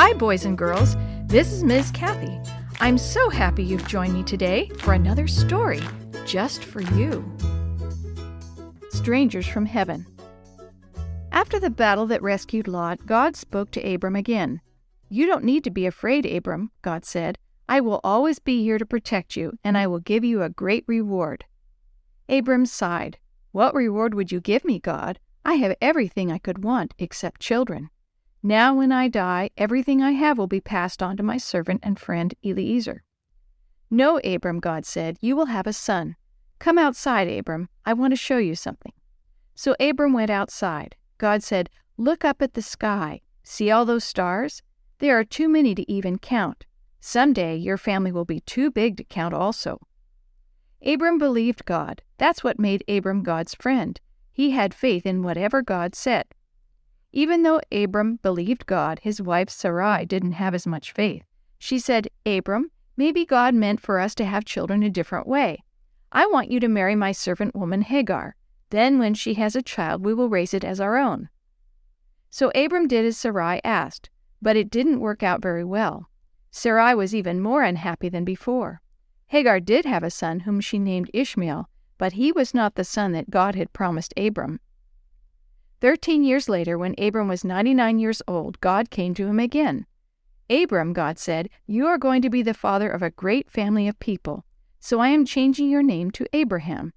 Hi, boys and girls. This is Ms. Kathy. I'm so happy you've joined me today for another story just for you. Strangers from Heaven. After the battle that rescued Lot, God spoke to Abram again. "You don't need to be afraid, Abram," God said. "I will always be here to protect you, and I will give you a great reward." Abram sighed. "What reward would you give me, God? I have everything I could want except children. Now when I die, everything I have will be passed on to my servant and friend Eliezer." "No, Abram," God said, "you will have a son. Come outside, Abram. I want to show you something." So Abram went outside. God said, "Look up at the sky. See all those stars? There are too many to even count. Someday your family will be too big to count also." Abram believed God. That's what made Abram God's friend. He had faith in whatever God said. Even though Abram believed God, his wife Sarai didn't have as much faith. She said, "Abram, maybe God meant for us to have children a different way. I want you to marry my servant woman Hagar. Then when she has a child, we will raise it as our own." So Abram did as Sarai asked, but it didn't work out very well. Sarai was even more unhappy than before. Hagar did have a son whom she named Ishmael, but he was not the son that God had promised Abram. 13 years later, when Abram was 99 years old, God came to him again. "Abram," God said, "you are going to be the father of a great family of people, so I am changing your name to Abraham.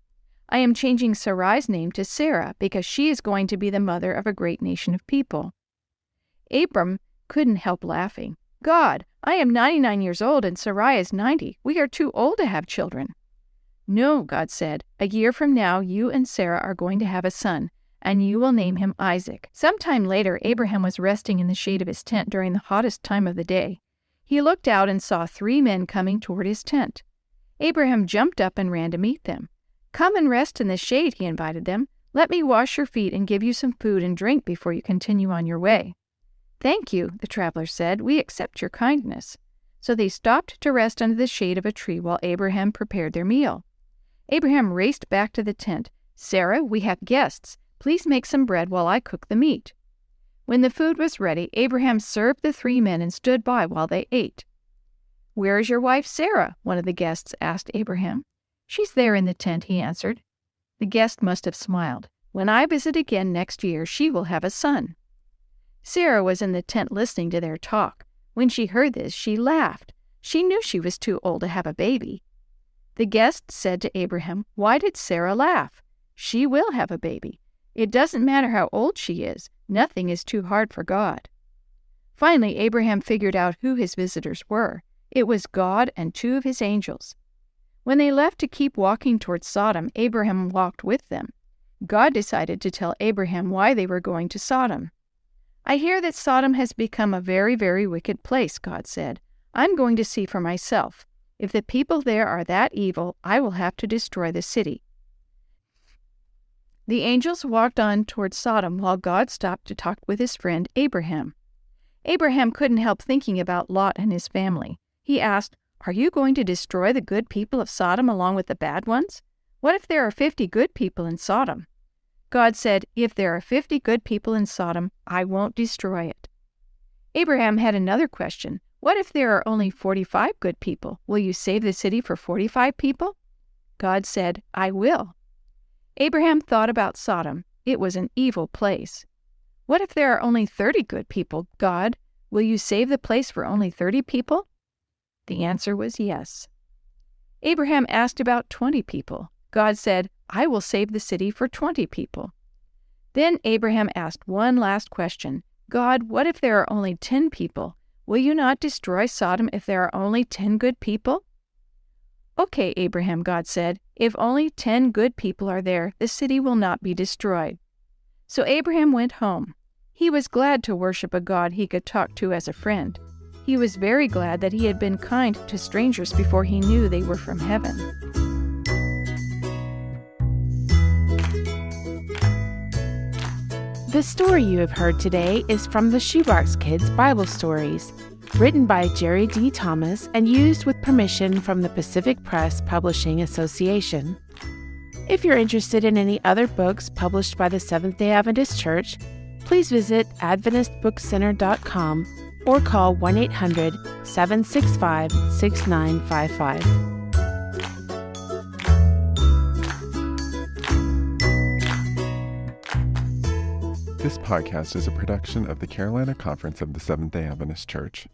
I am changing Sarai's name to Sarah because she is going to be the mother of a great nation of people." Abram couldn't help laughing. "God, I am 99 years old and Sarai is 90. We are too old to have children." "No," God said, "a year from now you and Sarah are going to have a son, and you will name him Isaac." Sometime later, Abraham was resting in the shade of his tent during the hottest time of the day. He looked out and saw 3 men coming toward his tent. Abraham jumped up and ran to meet them. "Come and rest in the shade," he invited them. "Let me wash your feet and give you some food and drink before you continue on your way." "Thank you," the travelers said. "We accept your kindness." So they stopped to rest under the shade of a tree while Abraham prepared their meal. Abraham raced back to the tent. "Sarah, we have guests. Please make some bread while I cook the meat." When the food was ready, Abraham served the 3 men and stood by while they ate. "Where is your wife Sarah?" one of the guests asked Abraham. "She's there in the tent," he answered. The guest must have smiled. "When I visit again next year, she will have a son." Sarah was in the tent listening to their talk. When she heard this, she laughed. She knew she was too old to have a baby. The guest said to Abraham, "Why did Sarah laugh? She will have a baby. It doesn't matter how old she is. Nothing is too hard for God." Finally, Abraham figured out who his visitors were. It was God and 2 of his angels. When they left to keep walking towards Sodom, Abraham walked with them. God decided to tell Abraham why they were going to Sodom. "I hear that Sodom has become a very, very wicked place," God said. "I'm going to see for myself. If the people there are that evil, I will have to destroy the city." The angels walked on toward Sodom while God stopped to talk with his friend Abraham. Abraham couldn't help thinking about Lot and his family. He asked, "Are you going to destroy the good people of Sodom along with the bad ones? What if there are 50 good people in Sodom?" God said, "If there are 50 good people in Sodom, I won't destroy it." Abraham had another question. "What if there are only 45 good people? Will you save the city for 45 people?" God said, "I will." Abraham thought about Sodom. It was an evil place. "What if there are only 30 good people? God, will you save the place for only 30 people?" The answer was yes. Abraham asked about 20 people. God said, "I will save the city for 20 people." Then Abraham asked one last question. "God, what if there are only 10 people? Will you not destroy Sodom if there are only 10 good people?" "Okay, Abraham," God said, "if only 10 good people are there, the city will not be destroyed." So Abraham went home. He was glad to worship a God he could talk to as a friend. He was very glad that he had been kind to strangers before he knew they were from heaven. The story you have heard today is from the Shoebox Kids Bible Stories, written by Jerry D. Thomas and used with permission from the Pacific Press Publishing Association. If you're interested in any other books published by the Seventh-day Adventist Church, please visit AdventistBookCenter.com or call 1-800-765-6955. This podcast is a production of the Carolina Conference of the Seventh-day Adventist Church.